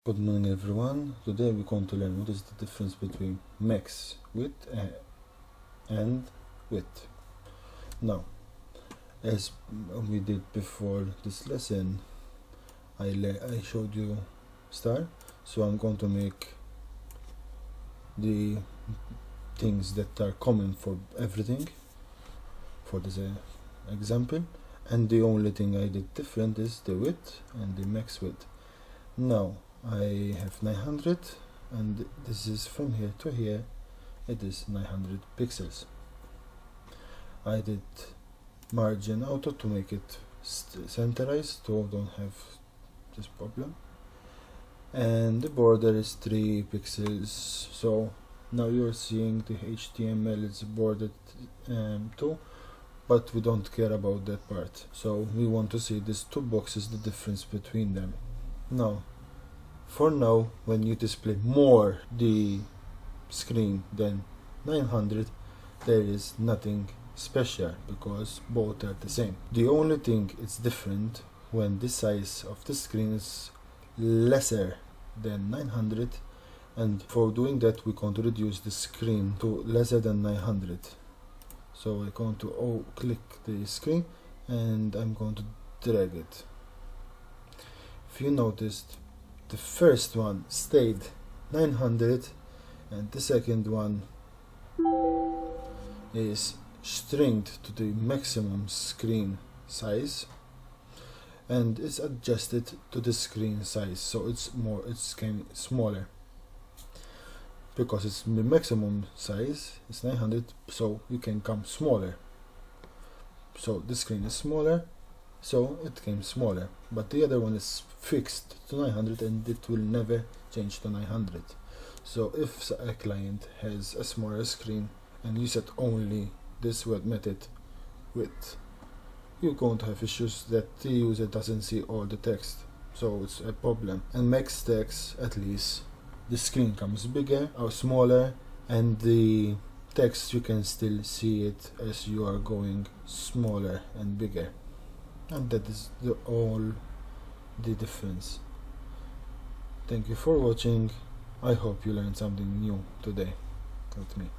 Good morning everyone. Today we're going to learn what is the difference between max width and width. Now, as we did before this lesson, I showed you star, so I'm going to make the things that are common for everything for this example, and the only thing I did different is the width and the max width. Now I have 900 and this is from here to here, it is 900 pixels. I did margin auto to make it centerized so don't have this problem, and the border is 3 pixels. So now you're seeing the HTML is bordered too, but we don't care about that part, so we want to see these two boxes, the difference between them. Now for now, when you display more the screen than 900, there is nothing special because both are the same. The only thing it's different when the size of the screen is lesser than 900, and for doing that we're going to reduce the screen to lesser than 900. So I'm going to click the screen and I'm going to drag it. If you noticed, the first one stayed 900 and the second one is shrinked to the maximum screen size and it's adjusted to the screen size, so it's smaller because it's the maximum size is 900, so you can come smaller. So the screen is smaller, so it came smaller, but the other one is fixed to 900 and it will never change to 900. So if a client has a smaller screen and you set only this word method width, you're going to have issues that the user doesn't see all the text, so it's a problem. And max text, at least the screen comes bigger or smaller and the text you can still see it as you are going smaller and bigger. And that is all the difference. Thank you for watching. I hope you learned something new today with me.